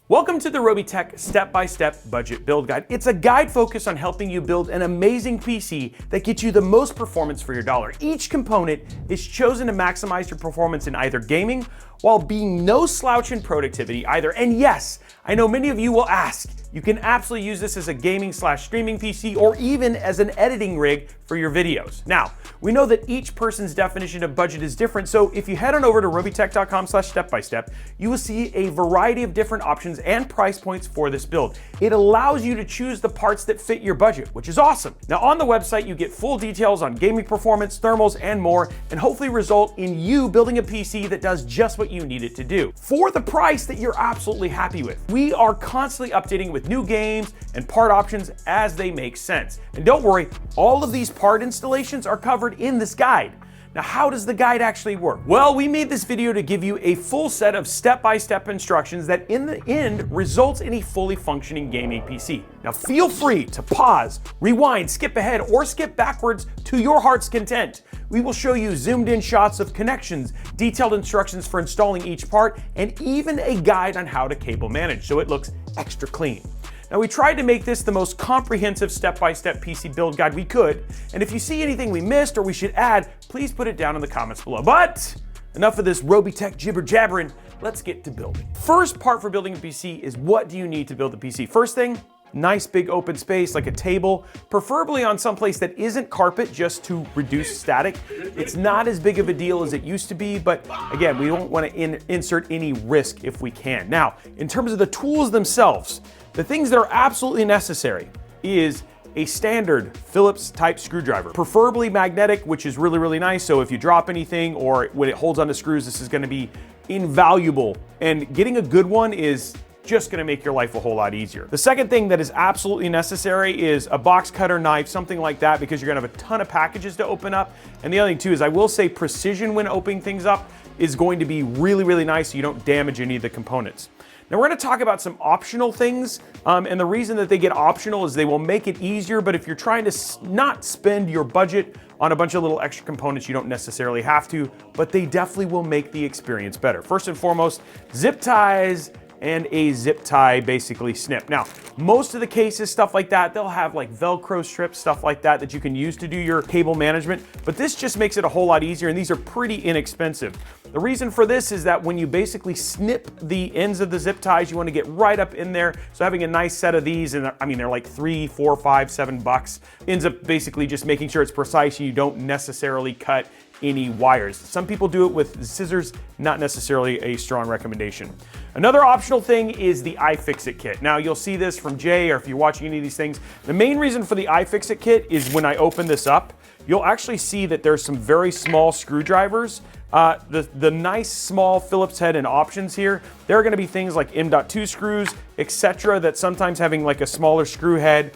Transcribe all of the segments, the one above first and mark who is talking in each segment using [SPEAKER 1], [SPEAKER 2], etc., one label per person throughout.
[SPEAKER 1] Welcome to the Robeytech step-by-step budget build guide. It's a guide focused on helping you build an amazing PC that gets you the most performance for your dollar. Each component is chosen to maximize your performance in either gaming while being no slouch in productivity either. And yes, I know many of you will ask, you can absolutely use this as a gaming/streaming PC or even as an editing rig for your videos. Now, we know that each person's definition of budget is different, so if you head on over to robeytech.com/step-by-step, you will see a variety of different options and price points for this build. It allows you to choose the parts that fit your budget, which is awesome. Now on the website, you get full details on gaming performance, thermals, and more, and hopefully result in you building a PC that does just what you need it to do for the price that you're absolutely happy with. We are constantly updating with new games and part options as they make sense. And don't worry, all of these part installations are covered in this guide. Now, how does the guide actually work? Well, we made this video to give you a full set of step-by-step instructions that in the end results in a fully functioning gaming PC. Now, feel free to pause, rewind, skip ahead, or skip backwards to your heart's content. We will show you zoomed in shots of connections, detailed instructions for installing each part, and even a guide on how to cable manage so it looks extra clean. Now, we tried to make this the most comprehensive step-by-step PC build guide we could, and if you see anything we missed or we should add, please put it down in the comments below. But enough of this Robeytech jibber-jabbering, let's get to building. First part for building a PC is what do you need to build a PC? First thing, nice big open space like a table, preferably on some place that isn't carpet just to reduce static. It's not as big of a deal as it used to be, but again, we don't want to insert any risk if we can. Now, in terms of the tools themselves, the things that are absolutely necessary is a standard Phillips type screwdriver, preferably magnetic, which is really, really nice. So if you drop anything or when it holds onto screws, this is going to be invaluable. And getting a good one is just going to make your life a whole lot easier. The second thing that is absolutely necessary is a box cutter, knife, something like that, because you're going to have a ton of packages to open up. And the other thing too is I will say precision when opening things up is going to be really, really nice so you don't damage any of the components. Now we're going to talk about some optional things, and the reason that they get optional is they will make it easier, but if you're trying to not spend your budget on a bunch of little extra components, you don't necessarily have to, but they definitely will make the experience better. First and foremost, zip ties and a zip tie basically snip. Now, most of the cases, stuff like that, they'll have like Velcro strips, stuff like that, that you can use to do your cable management, but this just makes it a whole lot easier, and these are pretty inexpensive. The reason for this is that when you basically snip the ends of the zip ties, you want to get right up in there. So having a nice set of these, and I mean, they're like $3, $4, $5, $7, ends up basically just making sure it's precise and you don't necessarily cut any wires. Some people do it with scissors, not necessarily a strong recommendation. Another optional thing is the iFixit kit. Now you'll see this from Jay, or if you're watching any of these things, the main reason for the iFixit kit is when I open this up, you'll actually see that there's some very small screwdrivers. The nice small Phillips head and options here, there are going to be things like M.2 screws, etc. that sometimes having like a smaller screw head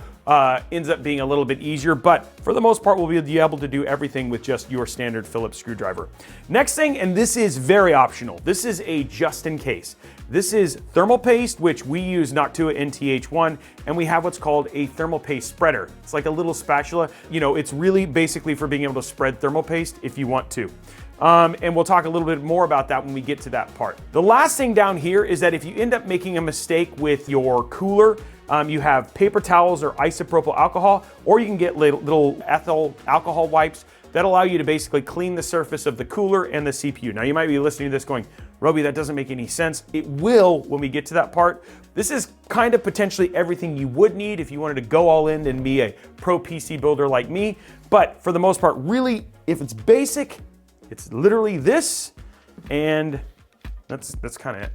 [SPEAKER 1] ends up being a little bit easier, but for the most part, we'll be able to do everything with just your standard Phillips screwdriver. Next thing, and this is very optional, this is a just in case. This is thermal paste, which we use Noctua NTH1, and we have what's called a thermal paste spreader. It's like a little spatula. You know, it's really basically for being able to spread thermal paste if you want to. And we'll talk a little bit more about that when we get to that part. The last thing down here is that if you end up making a mistake with your cooler, you have paper towels or isopropyl alcohol, or you can get little ethyl alcohol wipes that allow you to basically clean the surface of the cooler and the CPU. Now you might be listening to this going, Robey, that doesn't make any sense. It will when we get to that part. This is kind of potentially everything you would need if you wanted to go all in and be a pro PC builder like me. But for the most part, really, if it's basic, it's literally this, and that's kind of it.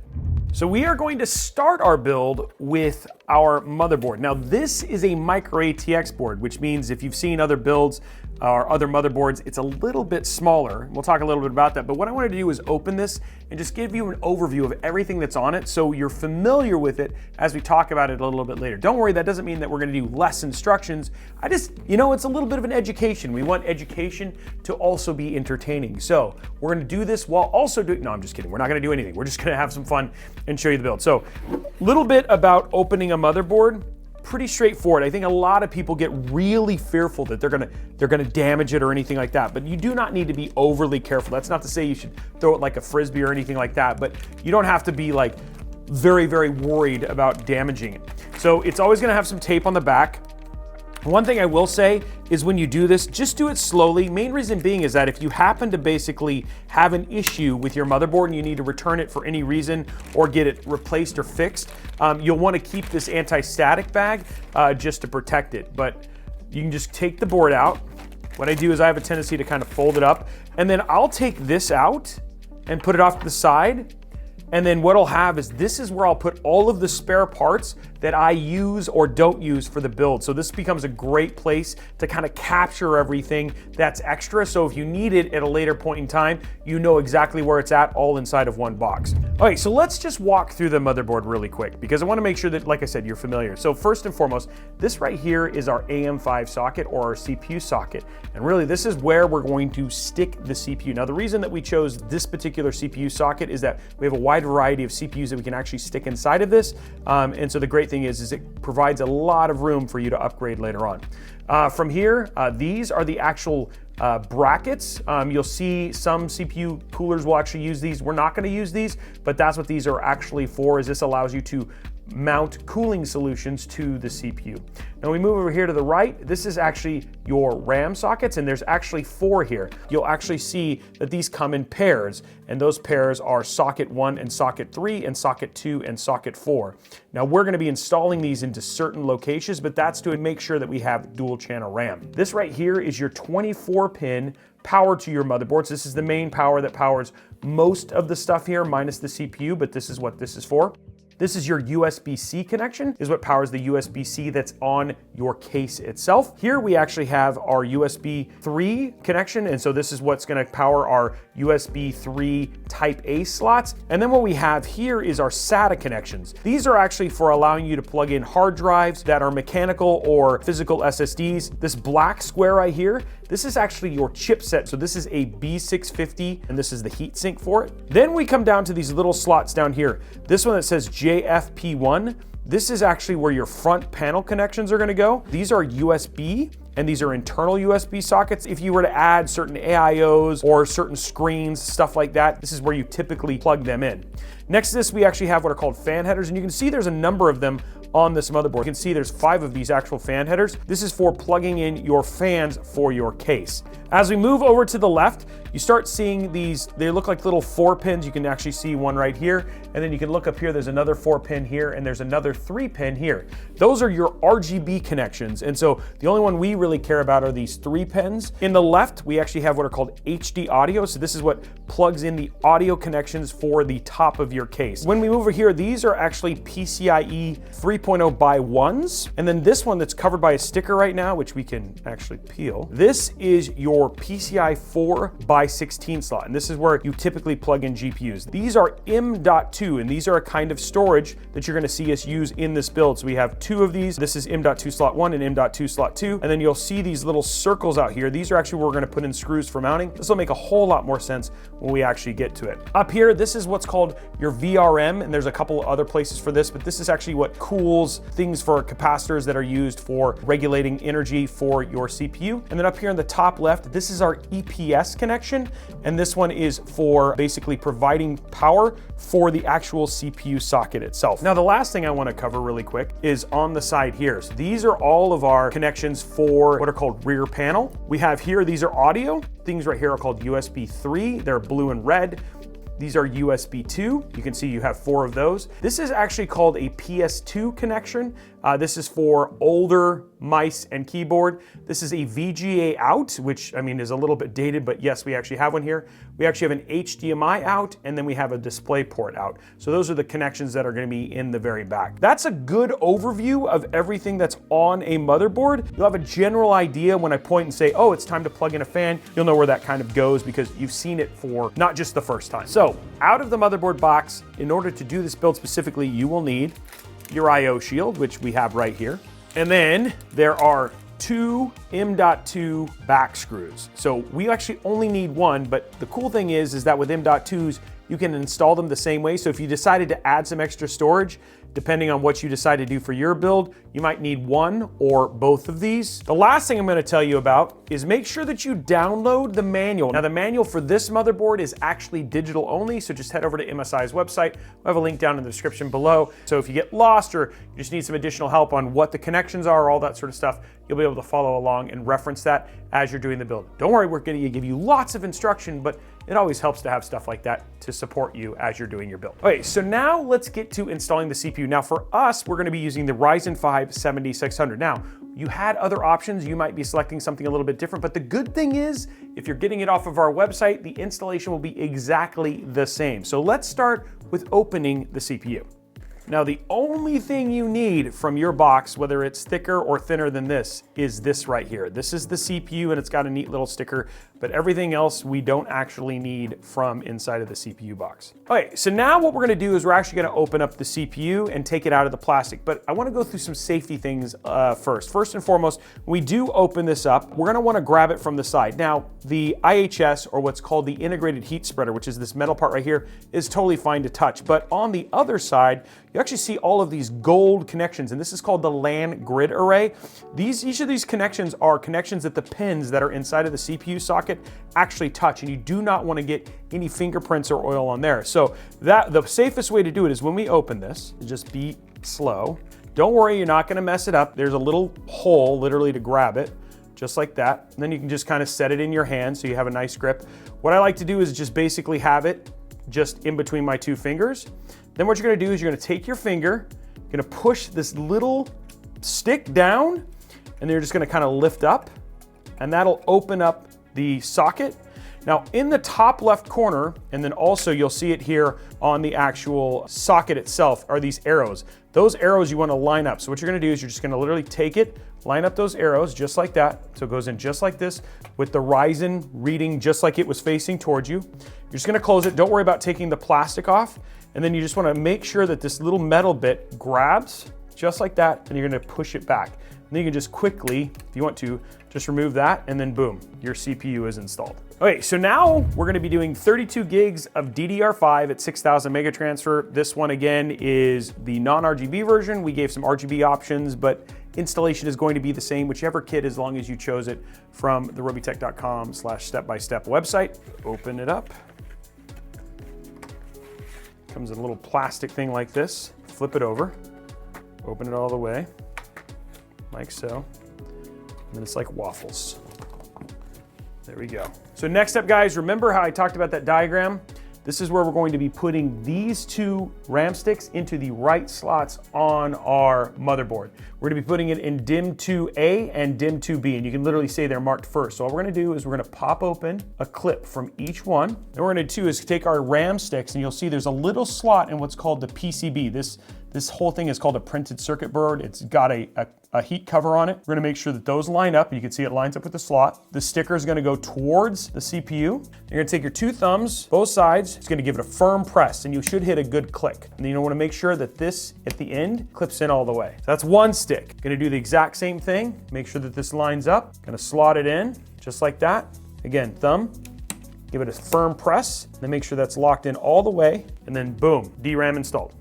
[SPEAKER 1] So we are going to start our build with our motherboard. Now this is a micro ATX board, which means if you've seen other builds or other motherboards, it's a little bit smaller. We'll talk a little bit about that, but what I wanted to do is open this and just give you an overview of everything that's on it so you're familiar with it as we talk about it a little bit later. Don't worry, that doesn't mean that we're gonna do less instructions. You know, it's a little bit of an education. We want education to also be entertaining. So we're gonna do this while also doing, no, I'm just kidding. We're not gonna do anything. We're just gonna have some fun and show you the build. So a little bit about opening a motherboard. Pretty straightforward. I think a lot of people get really fearful that they're gonna damage it or anything like that, but you do not need to be overly careful. That's not to say you should throw it like a frisbee or anything like that, but you don't have to be like very, very worried about damaging it. So it's always gonna have some tape on the back. One thing I will say is when you do this, just do it slowly. Main reason being is that if you happen to basically have an issue with your motherboard and you need to return it for any reason or get it replaced or fixed, you'll want to keep this anti-static bag just to protect it. But you can just take the board out. What I do is I have a tendency to kind of fold it up, and then I'll take this out and put it off to the side. And then what I'll have is this is where I'll put all of the spare parts that I use or don't use for the build. So this becomes a great place to kind of capture everything that's extra. So if you need it at a later point in time, you know exactly where it's at, all inside of one box. All right, so let's just walk through the motherboard really quick because I want to make sure that, like I said, you're familiar. So first and foremost, this right here is our AM5 socket or our CPU socket. And really this is where we're going to stick the CPU. Now the reason that we chose this particular CPU socket is that we have a wide variety of CPUs that we can actually stick inside of this. And so the great thing is it provides a lot of room for you to upgrade later on. From here, these are the actual brackets. You'll see some CPU coolers will actually use these. We're not going to use these, but that's what these are actually for, is this allows you to mount cooling solutions to the CPU. Now we move over here to the right. This is actually your RAM sockets, and there's actually 4 here. You'll actually see that these come in pairs, and those pairs are socket 1 and socket 3 and socket 2 and socket 4. Now we're going to be installing these into certain locations, but that's to make sure that we have dual channel RAM. This right here is your 24-pin power to your motherboards. This is the main power that powers most of the stuff here, minus the CPU, but this is what this is for. This is your USB-C connection, is what powers the USB-C that's on your case itself. Here we actually have our USB 3 connection, and so this is what's gonna power our USB 3 Type A slots. And then what we have here is our SATA connections. These are actually for allowing you to plug in hard drives that are mechanical or physical SSDs. This black square right here, this is actually your chipset. So this is a B650, and this is the heat sink for it. Then we come down to these little slots down here. This one that says JFP1, this is actually where your front panel connections are gonna go. These are USB, and these are internal USB sockets. If you were to add certain AIOs or certain screens, stuff like that, this is where you typically plug them in. Next to this, we actually have what are called fan headers, and you can see there's a number of them on this motherboard. You can see there's 5 of these actual fan headers. This is for plugging in your fans for your case. As we move over to the left, you start seeing these, they look like little 4-pins. You can actually see one right here, and then you can look up here, there's another 4-pin here, and there's another 3-pin here. Those are your RGB connections, and so the only one we really care about are these 3 pins. In the left, we actually have what are called HD audio, so this is what plugs in the audio connections for the top of your case. When we move over here, these are actually PCIe 3.0 by 1s, and then this one that's covered by a sticker right now, which we can actually peel, this is your PCI 4 by 16 slot, and this is where you typically plug in GPUs. These are M.2, and these are a kind of storage that you're going to see us use in this build. So we have 2 of these. This is M.2 slot 1 and M.2 slot 2, and then you'll see these little circles out here. These are actually where we're going to put in screws for mounting. This will make a whole lot more sense when we actually get to it. Up here, this is what's called your VRM, and there's a couple other places for this, but this is actually what cools things for capacitors that are used for regulating energy for your CPU. And then up here in the top left, this is our EPS connection, and this one is for basically providing power for the actual CPU socket itself. Now, the last thing I want to cover really quick is on the side here. So these are all of our connections for what are called rear panel. We have here, these are audio. Things right here are called USB 3. They're blue and red. These are USB 2. You can see you have 4 of those. This is actually called a PS2 connection. This is for older mice and keyboard. This is a VGA out, which I mean is a little bit dated, but yes, we actually have one here. We actually have an HDMI out, and then we have a display port out. So those are the connections that are going to be in the very back. That's a good overview of everything that's on a motherboard. You'll have a general idea when I point and say, oh, it's time to plug in a fan. You'll know where that kind of goes because you've seen it for not just the first time. So out of the motherboard box, in order to do this build specifically, you will need your IO shield, which we have right here. And then there are 2 M.2 back screws. So we actually only need 1, but the cool thing is that with M.2s, you can install them the same way. So if you decided to add some extra storage, depending on what you decide to do for your build, you might need one or both of these. The last thing I'm going to tell you about is make sure that you download the manual. Now, the manual for this motherboard is actually digital only, so just head over to MSI's website. We'll have a link down in the description below. So if you get lost or you just need some additional help on what the connections are, all that sort of stuff, you'll be able to follow along and reference that as you're doing the build. Don't worry, we're going to give you lots of instruction, but it always helps to have stuff like that to support you as you're doing your build. Okay, so now let's get to installing the CPU. Now for us, we're gonna be using the Ryzen 5 7600. Now, you had other options, you might be selecting something a little bit different, but the good thing is, if you're getting it off of our website, the installation will be exactly the same. So let's start with opening the CPU. Now, the only thing you need from your box, whether it's thicker or thinner than this, is this right here. This is the CPU and it's got a neat little sticker, but everything else we don't actually need from inside of the CPU box. Okay, so now what we're gonna do is we're actually gonna open up the CPU and take it out of the plastic, but I wanna go through some safety things first. First and foremost, when we do open this up, we're gonna wanna grab it from the side. Now, the IHS, or what's called the integrated heat spreader, which is this metal part right here, is totally fine to touch, but on the other side, you actually see all of these gold connections, and this is called the LAN grid array. Each of these connections are connections that the pins that are inside of the CPU socket actually touch, and you do not want to get any fingerprints or oil on there. So the safest way to do it is when we open this, just be slow. Don't worry, you're not going to mess it up. There's a little hole literally to grab it, just like that. And then you can just kind of set it in your hand so you have a nice grip. What I like to do is just basically have it just in between my two fingers. Then what you're gonna do is you're gonna take your finger, you're gonna push this little stick down, and then you're just gonna kind of lift up, and that'll open up the socket. Now in the top left corner, and then also you'll see it here on the actual socket itself, are these arrows. Those arrows you wanna line up. So what you're gonna do is you're just gonna literally take it, line up those arrows just like that. So it goes in just like this with the Ryzen reading just like it was facing towards you. You're just gonna close it. Don't worry about taking the plastic off. And then you just wanna make sure that this little metal bit grabs just like that, and you're gonna push it back. And then you can just quickly, if you want to, just remove that, and then boom, your CPU is installed. Okay, so now we're gonna be doing 32 gigs of DDR5 at 6,000 mega transfer. This one again is the non-RGB version. We gave some RGB options, but installation is going to be the same, whichever kit, as long as you chose it from the robeytech.com/step-by-step website. Open it up. Comes in a little plastic thing like this. Flip it over, open it all the way, like so. And then it's like waffles. There we go. So next up, guys, remember how I talked about that diagram? This is where we're going to be putting these two RAM sticks into the right slots on our motherboard. We're gonna be putting it in DIMM 2A and DIMM 2B, and you can literally say they're marked first. So all we're gonna do is we're gonna pop open a clip from each one. And what we're gonna do is take our RAM sticks, and you'll see there's a little slot in what's called the PCB. This whole thing is called a printed circuit board. It's got a heat cover on it. We're gonna make sure that those line up. You can see it lines up with the slot. The sticker is gonna go towards the CPU. You're gonna take your two thumbs, both sides. It's gonna give it a firm press, and you should hit a good click. And then you wanna make sure that this, at the end, clips in all the way. So that's one stick. Gonna do the exact same thing. Make sure that this lines up. Gonna slot it in, just like that. Again, thumb. Give it a firm press, then make sure that's locked in all the way, and then boom, DRAM installed.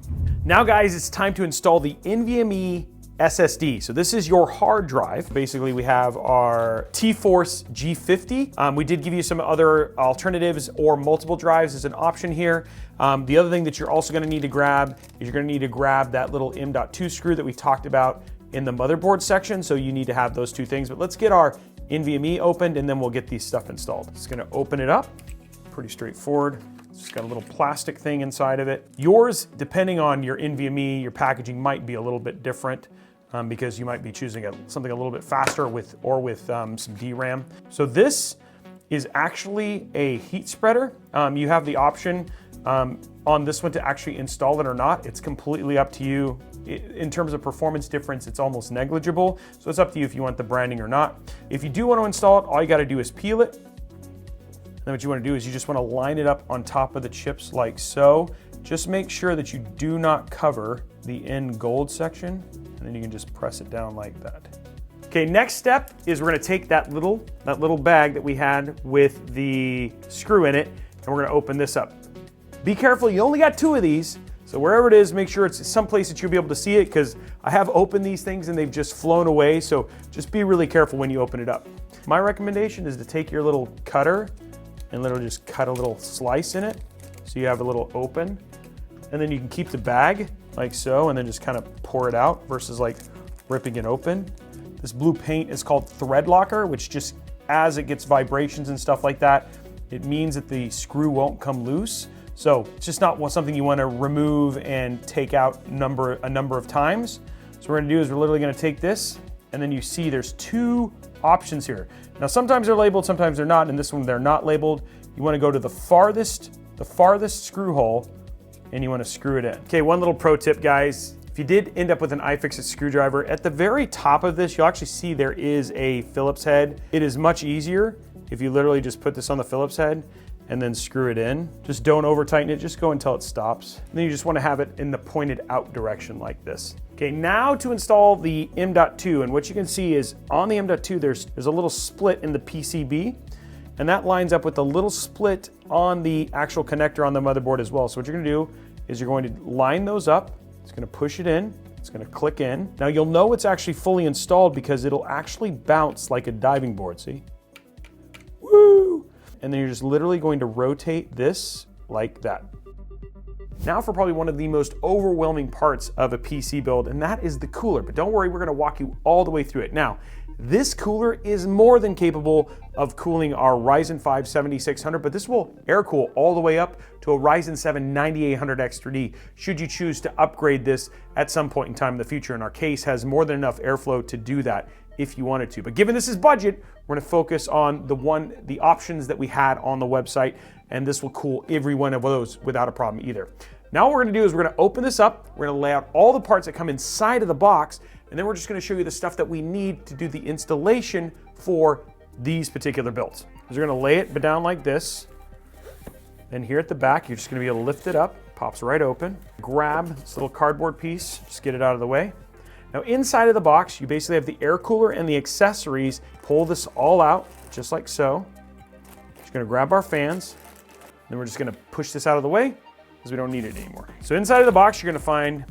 [SPEAKER 1] Now guys, it's time to install the NVMe SSD. So this is your hard drive. Basically, we have our T-Force G50. We did give you some other alternatives or multiple drives as an option here. The other thing that you're also gonna need to grab is you're gonna need to grab that little M.2 screw that we talked about in the motherboard section. So you need to have those two things, but let's get our NVMe opened and then we'll get these stuff installed. Just gonna open it up, pretty straightforward. It's just got a little plastic thing inside of it. Yours, depending on your NVMe, your packaging might be a little bit different because you might be choosing something a little bit faster with some DRAM. So this is actually a heat spreader. You have the option on this one to actually install it or not. It's completely up to you. In terms of performance difference, it's almost negligible. So it's up to you if you want the branding or not. If you do want to install it, all you got to do is peel it. Then what you want to do is you just want to line it up on top of the chips like so. Just make sure that you do not cover the end gold section, and then you can just press it down like that. Okay, next step is we're going to take that little bag that we had with the screw in it, and we're going to open this up. Be careful, you only got two of these, So wherever it is, make sure it's someplace that you'll be able to see it, because I have opened these things and they've just flown away. So just be really careful when you open it up. My recommendation is to take your little cutter and literally just cut a little slice in it. So you have a little open, and then you can keep the bag like so, and then just kind of pour it out versus like ripping it open. This blue paint is called thread locker, which just, as it gets vibrations and stuff like that, it means that the screw won't come loose. So it's just not something you want to remove and take out a number of times. So what we're going to do is we're literally going to take this, and then you see there's two options here. Now sometimes they're labeled, sometimes they're not. In this one they're not labeled. You want to go to the farthest screw hole, and you want to screw it in. Okay, one little pro tip, guys. If you did end up with an iFixit screwdriver, at the very top of this, you'll actually see there is a Phillips head. It is much easier if you literally just put this on the Phillips head and then screw it in. Just don't over tighten it, just go until it stops. And then you just want to have it in the pointed out direction like this. Okay, now to install the M.2, and what you can see is on the M.2 there's a little split in the PCB, and that lines up with the little split on the actual connector on the motherboard as well. So what you're gonna do is you're going to line those up, it's gonna push it in, it's gonna click in. Now you'll know it's actually fully installed because it'll actually bounce like a diving board, see? Woo! And then you're just literally going to rotate this like that. Now for probably one of the most overwhelming parts of a PC build, and that is the cooler. But don't worry, we're gonna walk you all the way through it. Now, this cooler is more than capable of cooling our Ryzen 5 7600, but this will air cool all the way up to a Ryzen 7 9800 X3D should you choose to upgrade this at some point in time in the future. And our case has more than enough airflow to do that if you wanted to. But given this is budget, we're gonna focus on the options that we had on the website, and this will cool every one of those without a problem either. Now what we're gonna do is we're gonna open this up, we're gonna lay out all the parts that come inside of the box, and then we're just gonna show you the stuff that we need to do the installation for these particular builds. So you're gonna lay it down like this, and here at the back, you're just gonna be able to lift it up, pops right open, grab this little cardboard piece, just get it out of the way. Now inside of the box, you basically have the air cooler and the accessories. Pull this all out, just like so. Just gonna grab our fans, then we're just gonna push this out of the way because we don't need it anymore. So inside of the box, you're gonna find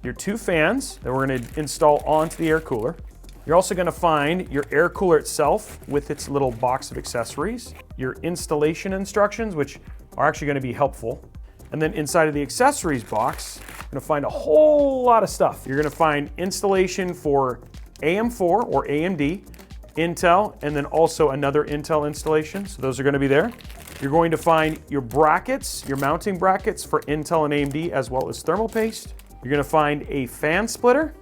[SPEAKER 1] your two fans that we're gonna install onto the air cooler. You're also gonna find your air cooler itself with its little box of accessories, your installation instructions, which are actually gonna be helpful. And then inside of the accessories box, you're gonna find a whole lot of stuff. You're gonna find installation for AM4 or AMD, Intel, and then also another Intel installation. So those are gonna be there. You're going to find your brackets, your mounting brackets for Intel and AMD, as well as thermal paste. You're gonna find a fan splitter.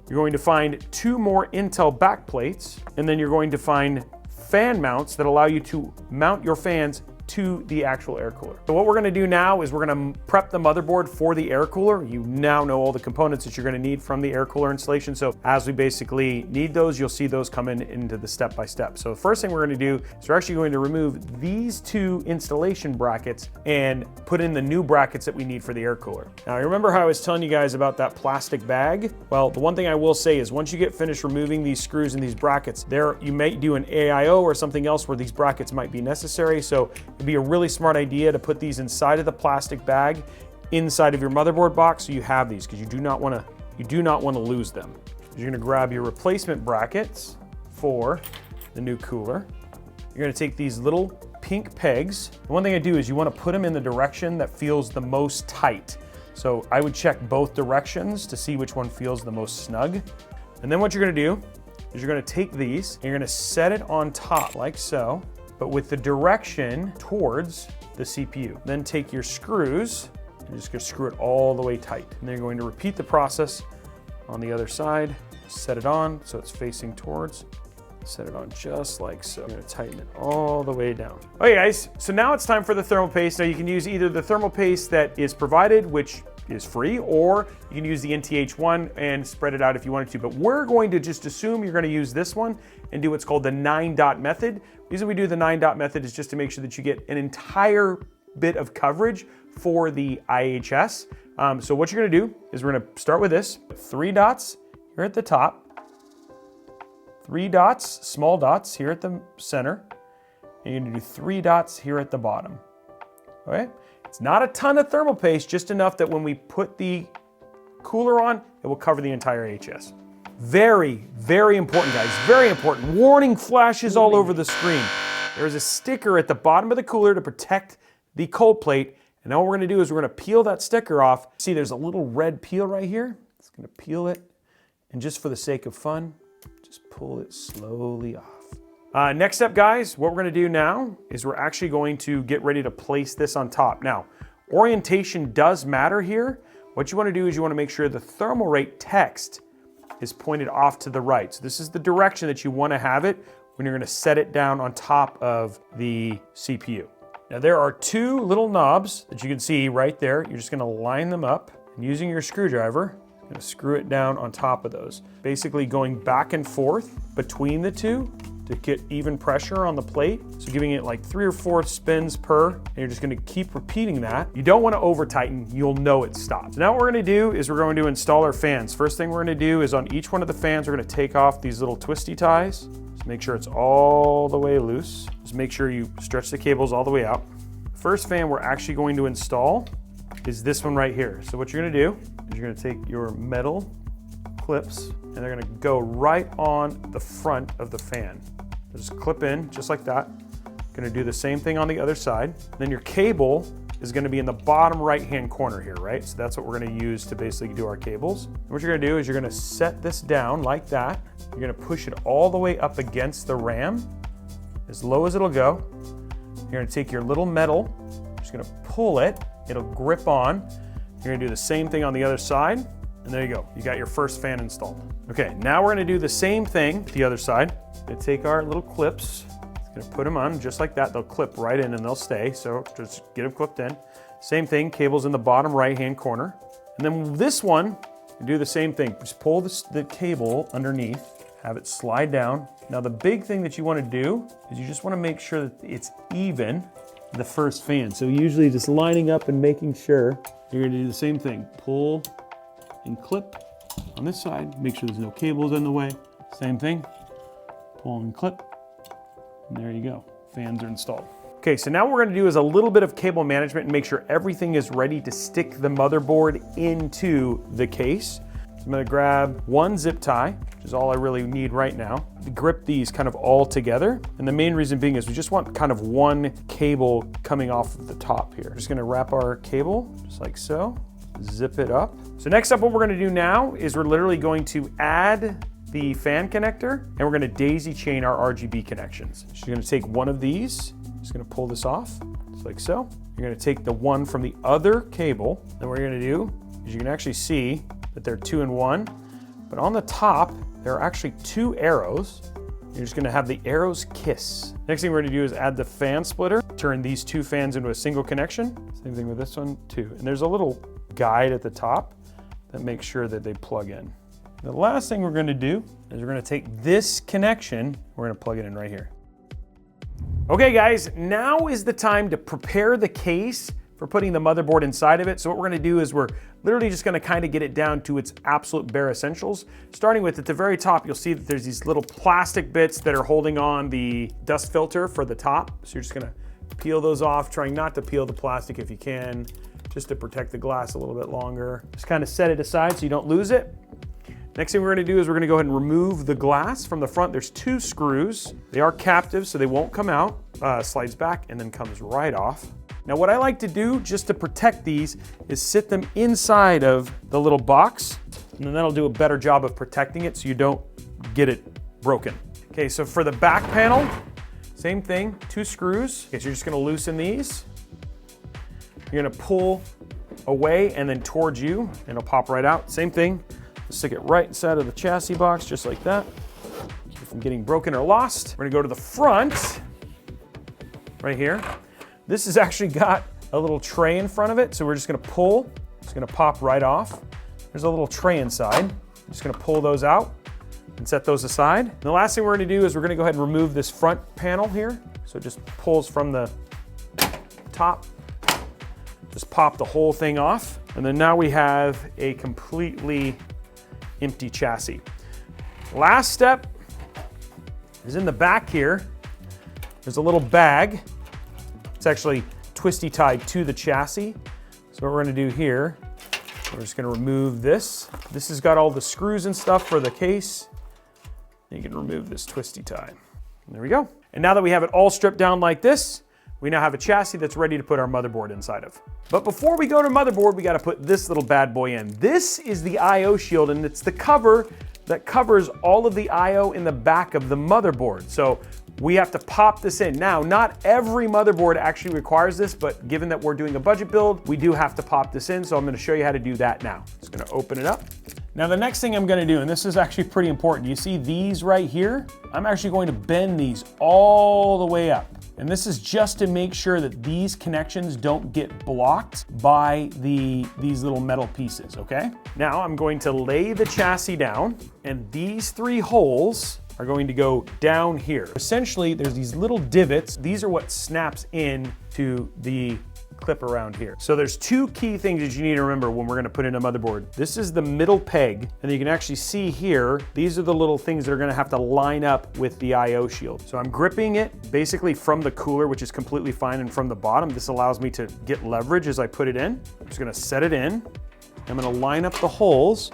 [SPEAKER 1] You're going to find two more Intel back plates, and then you're going to find fan mounts that allow you to mount your fans to the actual air cooler. So what we're gonna do now is we're gonna prep the motherboard for the air cooler. You now know all the components that you're gonna need from the air cooler installation. So as we basically need those, you'll see those come into the step-by-step. So the first thing we're gonna do is we're actually going to remove these two installation brackets and put in the new brackets that we need for the air cooler. Now, remember how I was telling you guys about that plastic bag? Well, the one thing I will say is once you get finished removing these screws and these brackets, you may do an AIO or something else where these brackets might be necessary. So it'd be a really smart idea to put these inside of the plastic bag inside of your motherboard box so you have these, because you do not want to lose them. You're going to grab your replacement brackets for the new cooler. You're going to take these little pink pegs. The one thing I do is you want to put them in the direction that feels the most tight. So I would check both directions to see which one feels the most snug. And then what you're going to do is you're going to take these and you're going to set it on top like so, but with the direction towards the CPU. Then take your screws, you're just gonna screw it all the way tight. And then you're going to repeat the process on the other side. Set it on so it's facing towards. Set it on just like so. I'm gonna tighten it all the way down. Okay guys, so now it's time for the thermal paste. Now you can use either the thermal paste that is provided, which is free, or you can use the NTH1 and spread it out if you wanted to. But we're going to just assume you're gonna use this one and do what's called the 9-dot method. The reason we do the 9-dot method is just to make sure that you get an entire bit of coverage for the IHS. So what you're gonna do is we're gonna start with this. 3 dots here at the top, 3 dots, small dots here at the center, and you're gonna do 3 dots here at the bottom, okay? It's not a ton of thermal paste, just enough that when we put the cooler on, it will cover the entire HS. Very, very important, guys, very important. Warning flashes all over the screen. There's a sticker at the bottom of the cooler to protect the cold plate, and all we're gonna do is we're gonna peel that sticker off. See, there's a little red peel right here. It's gonna peel it, and just for the sake of fun, just pull it slowly off. Next up, guys, what we're gonna do now is we're actually going to get ready to place this on top. Now, orientation does matter here. What you wanna do is you wanna make sure the thermal rate text is pointed off to the right. So this is the direction that you wanna have it when you're gonna set it down on top of the CPU. Now there are two little knobs that you can see right there. You're just gonna line them up, and using your screwdriver, you're gonna screw it down on top of those. Basically going back and forth between the two to get even pressure on the plate. So giving it like 3 or 4 spins per, and you're just gonna keep repeating that. You don't wanna over tighten, you'll know it stopped. So now what we're gonna do is we're going to install our fans. First thing we're gonna do is on each one of the fans, we're gonna take off these little twisty ties. Just make sure it's all the way loose. Just make sure you stretch the cables all the way out. First fan we're actually going to install is this one right here. So what you're gonna do is you're gonna take your metal clips and they're gonna go right on the front of the fan. Just clip in just like that. Gonna do the same thing on the other side. Then your cable is gonna be in the bottom right-hand corner here, right? So that's what we're gonna use to basically do our cables. And what you're gonna do is you're gonna set this down like that. You're gonna push it all the way up against the ram, as low as it'll go. You're gonna take your little metal, you're just gonna pull it, it'll grip on. You're gonna do the same thing on the other side, and there you go. You got your first fan installed. Okay, now we're gonna do the same thing the other side. We're gonna take our little clips, gonna put them on just like that. They'll clip right in and they'll stay, so just get them clipped in. Same thing, cable's in the bottom right-hand corner. And then this one, you do the same thing. Just pull the cable underneath, have it slide down. Now the big thing that you wanna do is you just wanna make sure that it's even the first fan. So usually just lining up and making sure. You're gonna do the same thing. Pull and clip on this side, make sure there's no cables in the way. Same thing, pull and clip, and there you go, fans are installed. Okay, so now what we're gonna do is a little bit of cable management and make sure everything is ready to stick the motherboard into the case. So I'm gonna grab one zip tie, which is all I really need right now, to grip these kind of all together. And the main reason being is we just want kind of one cable coming off of the top here. Just gonna wrap our cable, just like so, zip it up. So next up, what we're gonna do now is we're literally going to add the fan connector, and we're gonna daisy chain our RGB connections. So you're gonna take one of these, just gonna pull this off, just like so. You're gonna take the one from the other cable, and what you're gonna do is you can actually see that they're 2 in 1, but on the top, there are actually 2 arrows. You're just gonna have the arrows kiss. Next thing we're gonna do is add the fan splitter, turn these 2 fans into a single connection. Same thing with this one too. And there's a little guide at the top that makes sure that they plug in. The last thing we're gonna do is we're gonna take this connection, we're gonna plug it in right here. Okay guys, now is the time to prepare the case for putting the motherboard inside of it. So what we're gonna do is we're literally just gonna kind of get it down to its absolute bare essentials. Starting with at the very top, you'll see that there's these little plastic bits that are holding on the dust filter for the top. So you're just gonna peel those off, trying not to peel the plastic if you can, just to protect the glass a little bit longer. Just kind of set it aside so you don't lose it. Next thing we're gonna do is we're gonna go ahead and remove the glass from the front. There's 2 screws. They are captive, so they won't come out. Slides back and then comes right off. Now what I like to do just to protect these is sit them inside of the little box, and then that'll do a better job of protecting it so you don't get it broken. Okay, so for the back panel, same thing, 2 screws. Okay, so you're just gonna loosen these. You're gonna pull away and then towards you, and it'll pop right out. Same thing, stick it right inside of the chassis box, just like that. Keep it from getting broken or lost. We're gonna go to the front, right here. This has actually got a little tray in front of it, so we're just gonna pull. It's gonna pop right off. There's a little tray inside. I'm just gonna pull those out and set those aside. And the last thing we're gonna do is we're gonna go ahead and remove this front panel here. So it just pulls from the top. Just pop the whole thing off. And then now we have a completely empty chassis. Last step is in the back here. There's a little bag. It's actually twisty tie to the chassis. So what we're gonna do here, we're just gonna remove this. This has got all the screws and stuff for the case. You can remove this twisty tie. And there we go. And now that we have it all stripped down like this, we now have a chassis that's ready to put our motherboard inside of. But before we go to motherboard, we gotta put this little bad boy in. This is the I/O shield, and it's the cover that covers all of the I/O in the back of the motherboard. So we have to pop this in. Now, not every motherboard actually requires this, but given that we're doing a budget build, we do have to pop this in, so I'm gonna show you how to do that now. Just gonna open it up. Now the next thing I'm gonna do, and this is actually pretty important, you see these right here? I'm actually going to bend these all the way up. And this is just to make sure that these connections don't get blocked by these little metal pieces, okay? Now I'm going to lay the chassis down, and these 3 holes are going to go down here. Essentially, there's these little divots. These are what snaps in to the clip around here. So there's 2 key things that you need to remember when we're gonna put in a motherboard. This is the middle peg, and you can actually see here, these are the little things that are gonna have to line up with the I/O shield. So I'm gripping it basically from the cooler, which is completely fine, and from the bottom. This allows me to get leverage as I put it in. I'm just gonna set it in. I'm gonna line up the holes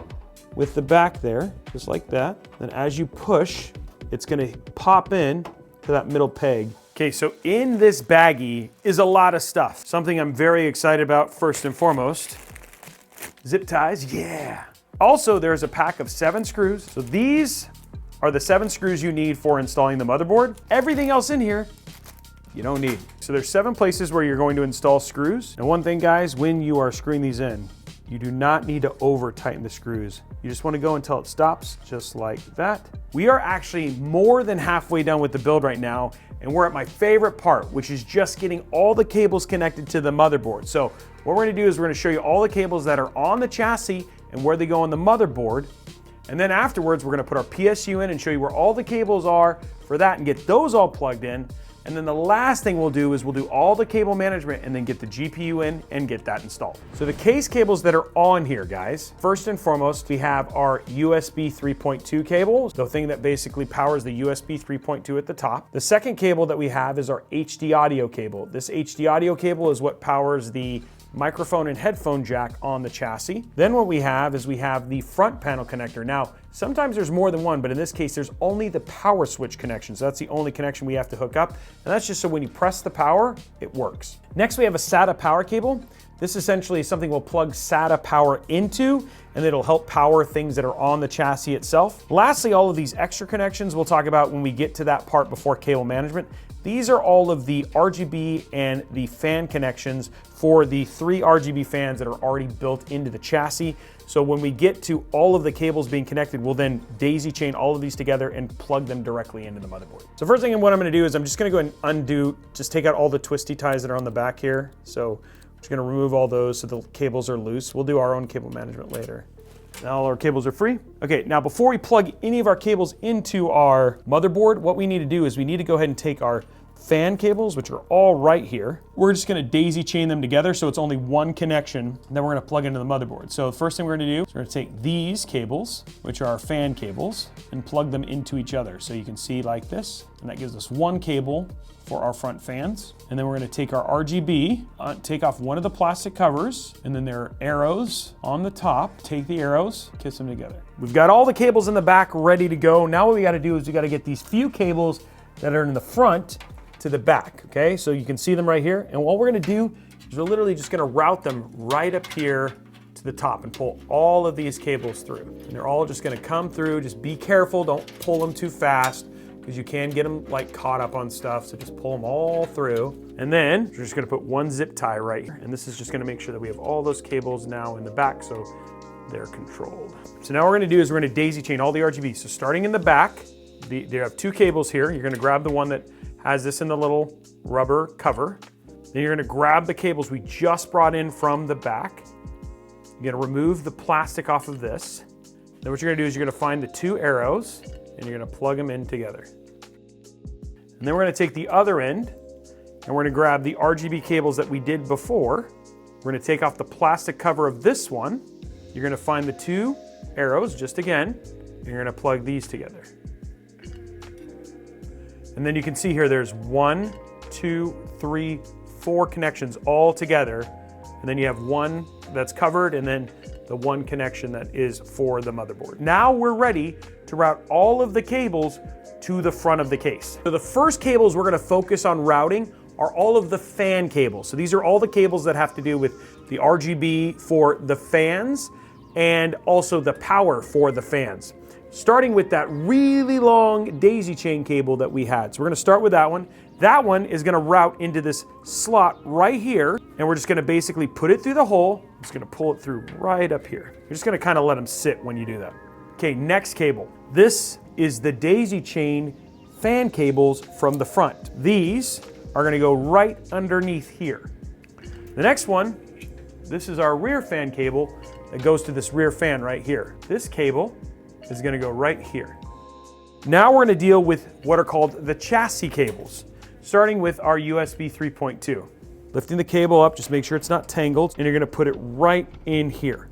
[SPEAKER 1] with the back there, just like that. Then as you push, it's gonna pop in to that middle peg. Okay, so in this baggie is a lot of stuff. Something I'm very excited about first and foremost. Zip ties, yeah. Also, there's a pack of 7 screws. So these are the 7 screws you need for installing the motherboard. Everything else in here, you don't need. So there's 7 places where you're going to install screws. And one thing, guys, when you are screwing these in, you do not need to over tighten the screws. You just want to go until it stops, just like that. We are actually more than halfway done with the build right now, and we're at my favorite part, which is just getting all the cables connected to the motherboard. So what we're gonna do is we're gonna show you all the cables that are on the chassis and where they go on the motherboard. And then afterwards, we're gonna put our PSU in and show you where all the cables are for that and get those all plugged in. And then the last thing we'll do is we'll do all the cable management and then get the GPU in and get that installed. So the case cables that are on here, guys, first and foremost, we have our USB 3.2 cable, the thing that basically powers the USB 3.2 at the top. The second cable that we have is our HD audio cable. This HD audio cable is what powers the microphone and headphone jack on the chassis. Then what we have is we have the front panel connector. Now, sometimes there's more than one, but in this case, there's only the power switch connection. So that's the only connection we have to hook up. And that's just so when you press the power, it works. Next, we have a SATA power cable. This essentially is something we'll plug SATA power into, and it'll help power things that are on the chassis itself. Lastly, all of these extra connections we'll talk about when we get to that part before cable management. These are all of the RGB and the fan connections for the 3 RGB fans that are already built into the chassis. So when we get to all of the cables being connected, we'll then daisy chain all of these together and plug them directly into the motherboard. So first thing what I'm gonna do is I'm just gonna go ahead and just take out all the twisty ties that are on the back here. So I'm just gonna remove all those so the cables are loose. We'll do our own cable management later. Now all our cables are free. Okay, now before we plug any of our cables into our motherboard, what we need to do is we need to go ahead and take our fan cables, which are all right here. We're just gonna daisy chain them together so it's only one connection that we're gonna plug into the motherboard. So the first thing we're gonna do is we're gonna take these cables, which are our fan cables, and plug them into each other. So you can see like this, and that gives us one cable for our front fans. And then we're gonna take our RGB, take off one of the plastic covers, and then there are arrows on the top. Take the arrows, kiss them together. We've got all the cables in the back ready to go. Now what we gotta do is we gotta get these few cables that are in the front to the back, okay? So you can see them right here. And what we're gonna do is we're literally just gonna route them right up here to the top and pull all of these cables through. And they're all just gonna come through. Just be careful, don't pull them too fast because you can get them like caught up on stuff. So just pull them all through. And then we're just gonna put one zip tie right here. And this is just gonna make sure that we have all those cables now in the back so they're controlled. So now what we're gonna do is we're gonna daisy chain all the RGB. So starting in the back, you have 2 cables here. You're gonna grab the one that has this in the little rubber cover. Then you're gonna grab the cables we just brought in from the back. You're gonna remove the plastic off of this. Then what you're gonna do is you're gonna find the 2 arrows and you're gonna plug them in together. And then we're gonna take the other end and we're gonna grab the RGB cables that we did before. We're gonna take off the plastic cover of this one. You're gonna find the 2 arrows just again, and you're gonna plug these together. And then you can see here there's 1, 2, 3, 4 connections all together, and then you have one that's covered and then the one connection that is for the motherboard. Now we're ready to route all of the cables to the front of the case. So the first cables we're gonna focus on routing are all of the fan cables. So these are all the cables that have to do with the RGB for the fans and also the power for the fans. Starting with that really long daisy chain cable that we had. So we're gonna start with that one. That one is gonna route into this slot right here, and we're just gonna basically put it through the hole. I'm just gonna pull it through right up here. You're just gonna kind of let them sit when you do that. Okay, next cable. This is the daisy chain fan cables from the front. These are gonna go right underneath here. The next one, this is our rear fan cable that goes to this rear fan right here. This cable is gonna go right here. Now we're gonna deal with what are called the chassis cables, starting with our USB 3.2. Lifting the cable up, just make sure it's not tangled, and you're gonna put it right in here.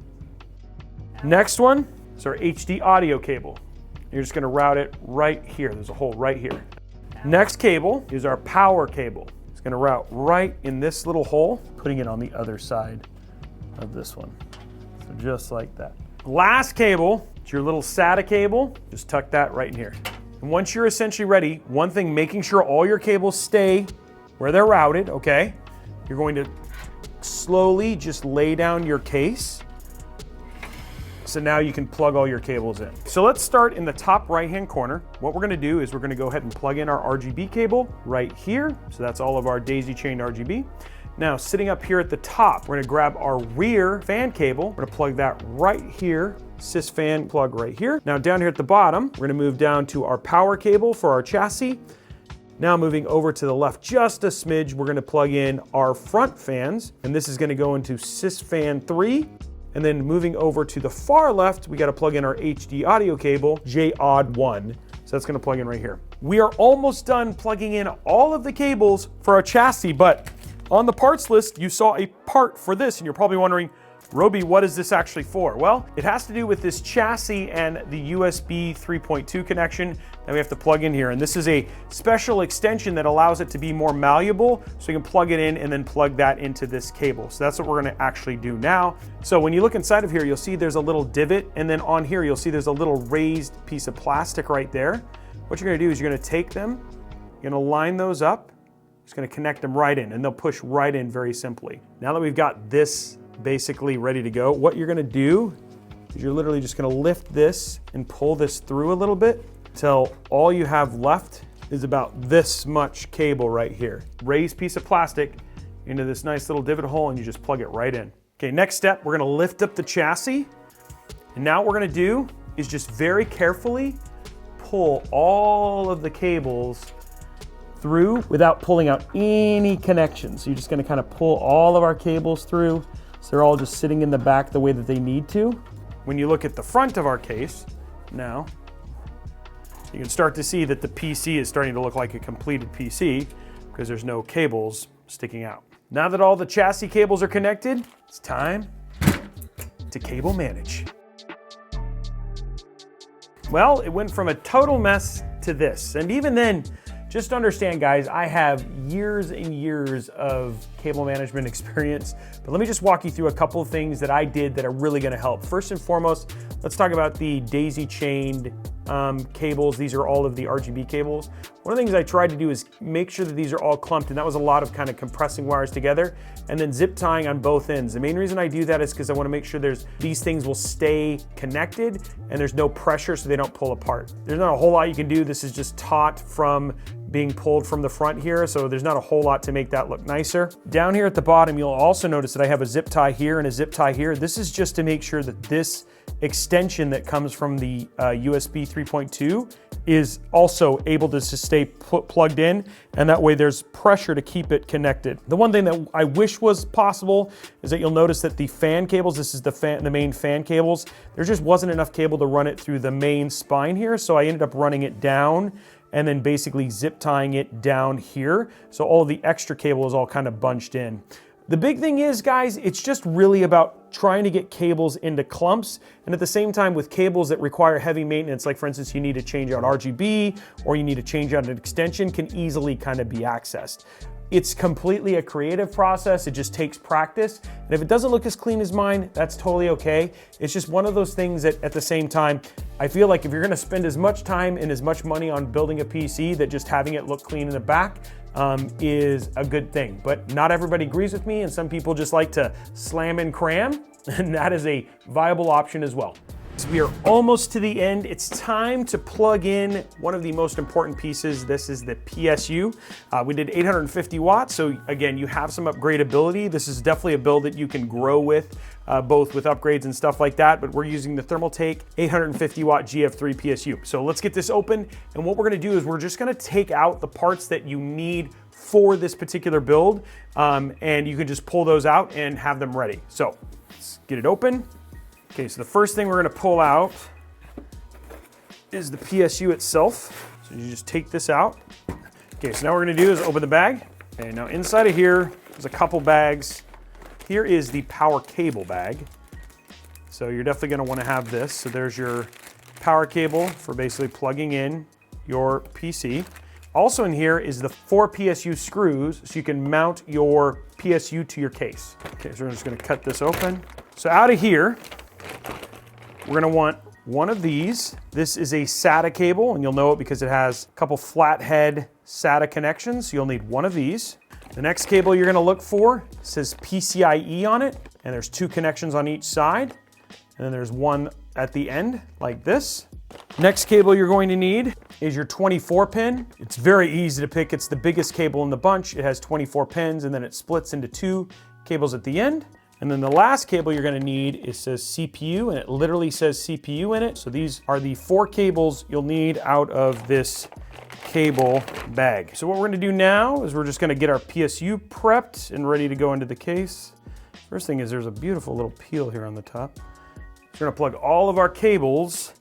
[SPEAKER 1] Next one is our HD audio cable. You're just gonna route it right here. There's a hole right here. Next cable is our power cable. It's gonna route right in this little hole, putting it on the other side of this one. So just like that. Last cable, it's your little SATA cable. Just tuck that right in here. And once you're essentially ready, one thing, making sure all your cables stay where they're routed, okay? You're going to slowly just lay down your case. So now you can plug all your cables in. So let's start in the top right-hand corner. What we're gonna do is we're gonna go ahead and plug in our RGB cable right here. So that's all of our daisy chained RGB. Now, sitting up here at the top, we're gonna grab our rear fan cable. We're gonna plug that right here. Sys fan plug right here. Now down here at the bottom, we're gonna move down to our power cable for our chassis. Now moving over to the left just a smidge, we're gonna plug in our front fans, and this is gonna go into Sys fan 3. And then moving over to the far left, we gotta plug in our HD audio cable, JAUD1. So that's gonna plug in right here. We are almost done plugging in all of the cables for our chassis, but on the parts list, you saw a part for this, and you're probably wondering, Roby, what is this actually for? Well, it has to do with this chassis and the USB 3.2 connection that we have to plug in here. And this is a special extension that allows it to be more malleable, so you can plug it in and then plug that into this cable. So that's what we're gonna actually do now. So when you look inside of here, you'll see there's a little divot, and then on here, you'll see there's a little raised piece of plastic right there. What you're gonna do is you're gonna take them, you're gonna line those up, just gonna connect them right in, and they'll push right in very simply. Now that we've got this basically ready to go, what you're gonna do is you're literally just gonna lift this and pull this through a little bit till all you have left is about this much cable right here. Raised piece of plastic into this nice little divot hole, and you just plug it right in. Okay, next step, we're gonna lift up the chassis, and now what we're gonna do is just very carefully pull all of the cables through without pulling out any connections. So you're just gonna kind of pull all of our cables through, so they're all just sitting in the back the way that they need to. When you look at the front of our case now, you can start to see that the PC is starting to look like a completed PC because there's no cables sticking out. Now that all the chassis cables are connected, it's time to cable manage. Well, it went from a total mess to this, and even then, just understand, guys, I have years and years of cable management experience, but let me just walk you through a couple of things that I did that are really gonna help. First and foremost, let's talk about the daisy chained cables. These are all of the RGB cables. One of the things I tried to do is make sure that these are all clumped, and that was a lot of kind of compressing wires together and then zip tying on both ends. The main reason I do that is because I want to make sure these things will stay connected and there's no pressure so they don't pull apart. There's not a whole lot you can do. This is just taut from being pulled from the front here, so there's not a whole lot to make that look nicer. Down here at the bottom, you'll also notice that I have a zip tie here and a zip tie here. This is just to make sure that this extension that comes from the USB 3.2 is also able to stay plugged in, and that way there's pressure to keep it connected. The one thing that I wish was possible is that you'll notice that the fan cables, this is the main fan cables, there just wasn't enough cable to run it through the main spine here, so I ended up running it down and then basically zip tying it down here. So all the extra cable is all kind of bunched in. The big thing is, guys, it's just really about trying to get cables into clumps, and at the same time with cables that require heavy maintenance, like for instance, you need to change out RGB or you need to change out an extension, can easily kind of be accessed. It's completely a creative process. It just takes practice. And if it doesn't look as clean as mine, that's totally okay. It's just one of those things that at the same time, I feel like if you're gonna spend as much time and as much money on building a PC, that just having it look clean in the back is a good thing. But not everybody agrees with me, and some people just like to slam and cram, and that is a viable option as well. So we are almost to the end. It's time to plug in one of the most important pieces. This is the PSU. We did 850 watts, so again, you have some upgradability. This is definitely a build that you can grow with, both with upgrades and stuff like that, but we're using the Thermaltake 850 watt GF3 PSU. So let's get this open, and what we're gonna do is we're just gonna take out the parts that you need for this particular build, and you can just pull those out and have them ready. So let's get it open. Okay, so the first thing we're gonna pull out is the PSU itself. So you just take this out. Okay, so now what we're gonna do is open the bag. Okay, now inside of here, there's a couple bags. Here is the power cable bag. So you're definitely gonna wanna have this. So there's your power cable for basically plugging in your PC. Also in here is the 4 PSU screws so you can mount your PSU to your case. Okay, so we're just gonna cut this open. So out of here, we're gonna want one of these. This is a SATA cable, and you'll know it because it has a couple flathead SATA connections, so you'll need one of these. The next cable you're gonna look for says PCIe on it, and there's 2 connections on each side, and then there's one at the end, like this. Next cable you're going to need is your 24 pin. It's very easy to pick. It's the biggest cable in the bunch. It has 24 pins, and then it splits into 2 cables at the end. And then the last cable you're gonna need, it says CPU, and it literally says CPU in it. So these are the 4 cables you'll need out of this cable bag. So what we're gonna do now is we're just gonna get our PSU prepped and ready to go into the case. First thing is there's a beautiful little peel here on the top. So we're gonna plug all of our cables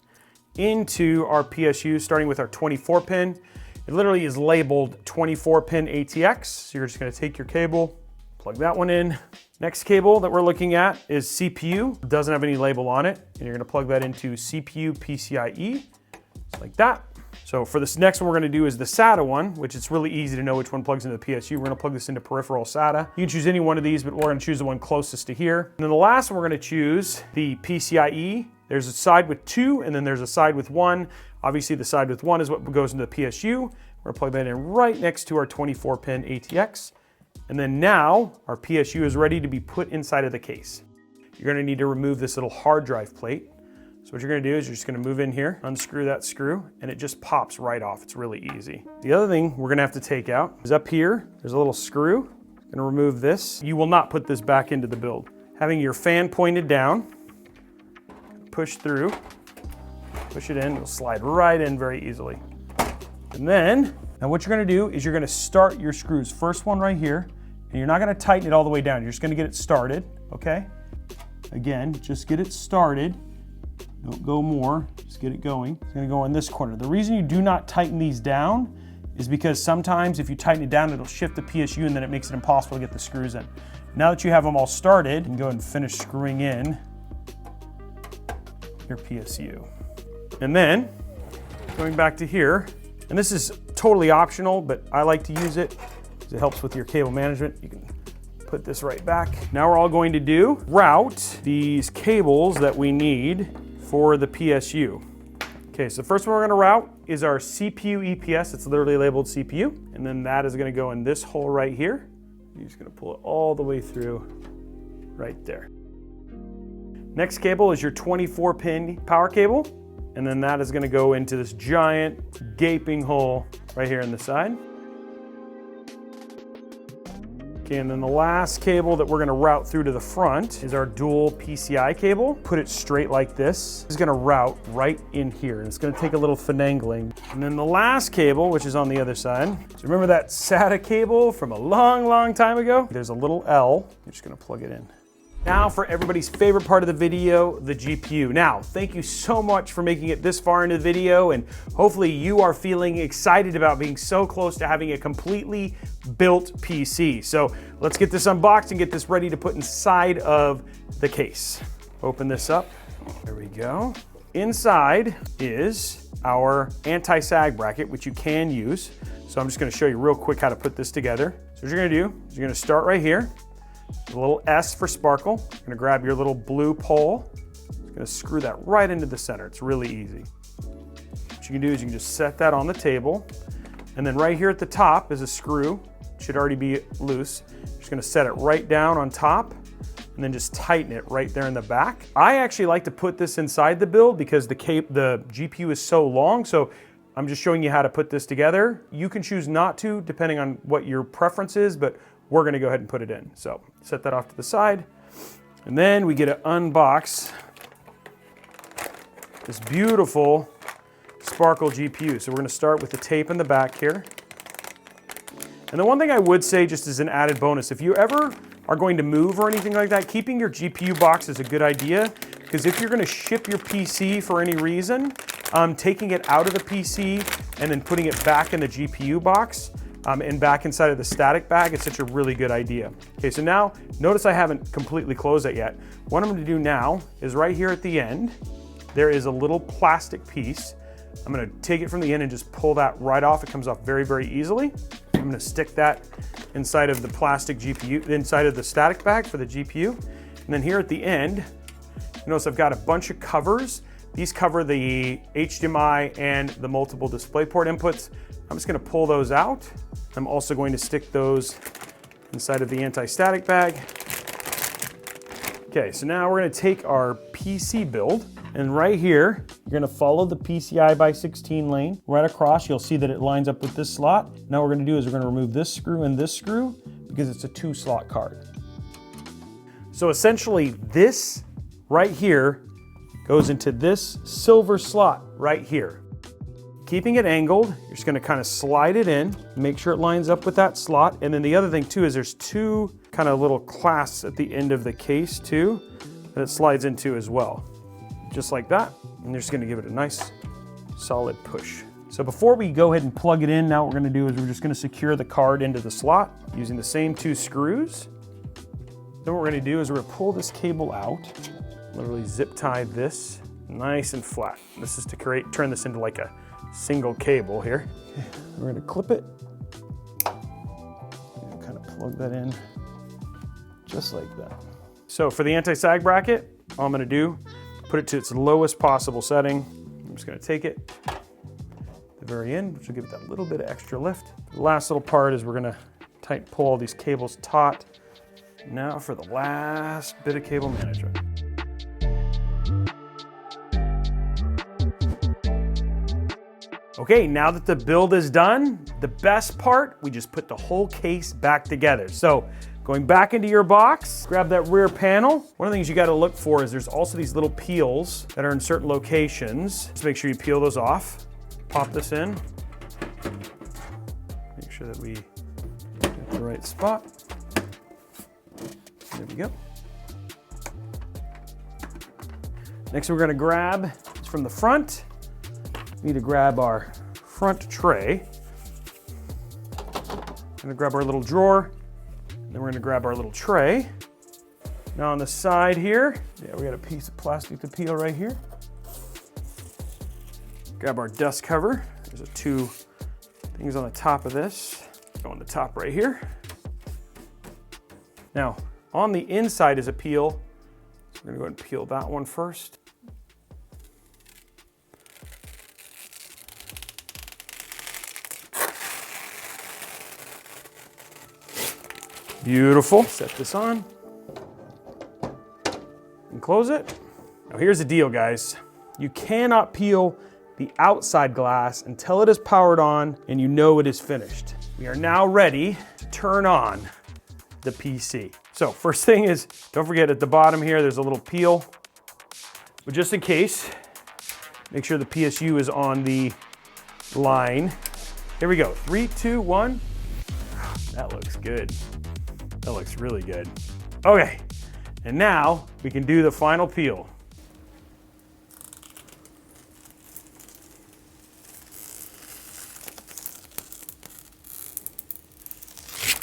[SPEAKER 1] into our PSU, starting with our 24 pin. It literally is labeled 24 pin ATX. So you're just gonna take your cable, plug that one in. Next cable that we're looking at is CPU. It doesn't have any label on it. And you're gonna plug that into CPU PCIe, just like that. So for this next one we're gonna do is the SATA one, which it's really easy to know which one plugs into the PSU. We're gonna plug this into peripheral SATA. You can choose any one of these, but we're gonna choose the one closest to here. And then the last one we're gonna choose the PCIe. There's a side with 2, and then there's a side with 1. Obviously the side with 1 is what goes into the PSU. We're gonna plug that in right next to our 24 pin ATX. And then now our PSU is ready to be put inside of the case. You're gonna need to remove this little hard drive plate. So what you're gonna do is you're just gonna move in here, unscrew that screw, and it just pops right off. It's really easy. The other thing we're gonna have to take out is up here, there's a little screw. I'm gonna remove this. You will not put this back into the build. Having your fan pointed down, push through, push it in, it'll slide right in very easily. And then, now what you're gonna do is you're gonna start your screws. First one right here, and you're not gonna tighten it all the way down. You're just gonna get it started, okay? Again, just get it started. Don't go more, just get it going. It's gonna go in this corner. The reason you do not tighten these down is because sometimes if you tighten it down, it'll shift the PSU and then it makes it impossible to get the screws in. Now that you have them all started, you can go ahead and finish screwing in your PSU. And then, going back to here, and this is totally optional, but I like to use it because it helps with your cable management. You can put this right back. Now we're all going to do route these cables that we need for the PSU. Okay, so the first one we're gonna route is our CPU EPS. It's literally labeled CPU. And then that is gonna go in this hole right here. You're just gonna pull it all the way through right there. Next cable is your 24 pin power cable. And then that is gonna go into this giant gaping hole right here in the side. Okay, and then the last cable that we're gonna route through to the front is our dual PCI cable. Put it straight like this. It's gonna route right in here, and it's gonna take a little finagling. And then the last cable, which is on the other side. So remember that SATA cable from a long, long time ago? There's a little L. You're just gonna plug it in. Now for everybody's favorite part of the video, the GPU. Now, thank you so much for making it this far into the video, and hopefully you are feeling excited about being so close to having a completely built PC. So let's get this unboxed and get this ready to put inside of the case. Open this up, there we go. inside is our anti-sag bracket, which you can use. So I'm just gonna show you real quick how to put this together. So what you're gonna do is you're gonna start right here, a little S for sparkle. You're gonna grab your little blue pole. You're gonna screw that right into the center. It's really easy. What you can do is you can just set that on the table. And then right here at the top is a screw. It should already be loose. You're just gonna set it right down on top and then just tighten it right there in the back. I actually like to put this inside the build because the GPU is so long, so I'm just showing you how to put this together. You can choose not to, depending on what your preference is, but we're gonna go ahead and put it in. So set that off to the side. And then we get to unbox this beautiful Sparkle GPU. So we're gonna start with the tape in the back here. And the one thing I would say, just as an added bonus, if you ever are going to move or anything like that, keeping your GPU box is a good idea, because if you're gonna ship your PC for any reason, taking it out of the PC and then putting it back in the GPU box and back inside of the static bag is such a really good idea. Okay, so now, notice I haven't completely closed it yet. What I'm gonna do now is right here at the end, there is a little plastic piece. I'm gonna take it from the end and just pull that right off. It comes off very, very easily. I'm gonna stick that inside of the plastic GPU, inside of the static bag for the GPU. And then here at the end, you notice I've got a bunch of covers. These cover the HDMI and the multiple DisplayPort inputs. I'm just gonna pull those out. I'm also going to stick those inside of the anti-static bag. Okay, so now we're gonna take our PC build, and right here, you're gonna follow the PCI by 16 lane. Right across, you'll see that it lines up with this slot. Now what we're gonna do is we're gonna remove this screw and this screw because it's a 2-slot card. So essentially, this right here goes into this silver slot right here. Keeping it angled, you're just gonna kind of slide it in, make sure it lines up with that slot. And then the other thing too is there's 2 kind of little clasps at the end of the case too, that it slides into as well. Just like that, and you're just gonna give it a nice solid push. So before we go ahead and plug it in, now what we're gonna do is we're just gonna secure the card into the slot using the same 2 screws. Then what we're gonna do is we're gonna pull this cable out, literally zip tie this nice and flat. This is to turn this into like a single cable here. Okay, we're gonna clip it, and kind of plug that in just like that. So for the anti-sag bracket, all I'm gonna do, put it to its lowest possible setting. I'm just gonna take it to the very end, which will give it that little bit of extra lift. The last little part is we're gonna pull all these cables taut. Now for the last bit of cable management. Okay, now that the build is done, the best part, we just put the whole case back together. So going back into your box, grab that rear panel. One of the things you gotta look for is there's also these little peels that are in certain locations. Just make sure you peel those off. Pop this in. Make sure that we get the right spot. There we go. Next we're gonna grab, it's from the front. We need to grab our front tray. We're gonna grab our little drawer. Then we're gonna grab our little tray. Now on the side here, we got a piece of plastic to peel right here. Grab our dust cover. There's 2 things on the top of this. Go on the top right here. Now, on the inside is a peel. So we're gonna go ahead and peel that one first. Beautiful. Set this on and close it. Now here's the deal, guys. You cannot peel the outside glass until it is powered on and you know it is finished. We are now ready to turn on the PC. So first thing is, don't forget at the bottom here, there's a little peel. But just in case, make sure the PSU is on the line. Here we go, 3, 2, 1. That looks good. That looks really good. Okay, and now we can do the final peel.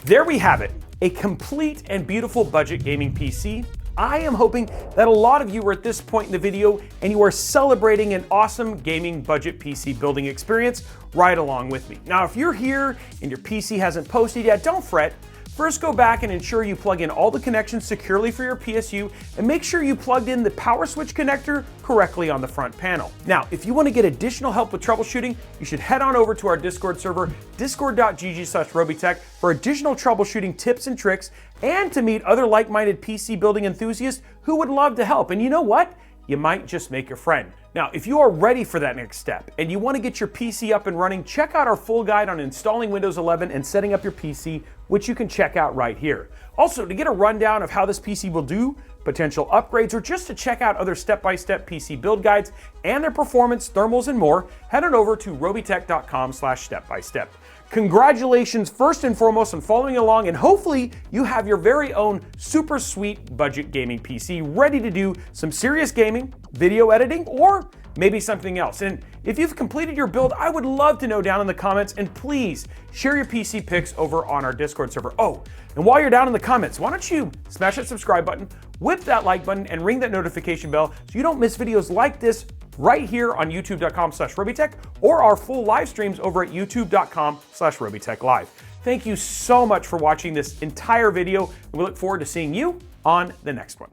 [SPEAKER 1] There we have it, a complete and beautiful budget gaming PC. I am hoping that a lot of you are at this point in the video and you are celebrating an awesome gaming budget PC building experience right along with me. Now, if you're here and your PC hasn't posted yet, don't fret. First, go back and ensure you plug in all the connections securely for your PSU and make sure you plugged in the power switch connector correctly on the front panel. Now, if you want to get additional help with troubleshooting, you should head on over to our Discord server, discord.gg/Robeytech, for additional troubleshooting tips and tricks and to meet other like-minded PC building enthusiasts who would love to help. And you know what? You might just make a friend. Now, if you are ready for that next step and you want to get your PC up and running, check out our full guide on installing Windows 11 and setting up your PC, which you can check out right here. Also, to get a rundown of how this PC will do, potential upgrades, or just to check out other step-by-step PC build guides and their performance, thermals, and more, head on over to robeytech.com/step-by-step. Congratulations first and foremost on following along, and hopefully you have your very own super sweet budget gaming PC ready to do some serious gaming, video editing, or maybe something else. And if you've completed your build, I would love to know down in the comments, and please share your PC pics over on our Discord server. Oh, and while you're down in the comments, why don't you smash that subscribe button, whip that like button, and ring that notification bell so you don't miss videos like this right here on youtube.com/Robeytech or our full live streams over at youtube.com/RobeytechLive. Thank you so much for watching this entire video, and we look forward to seeing you on the next one.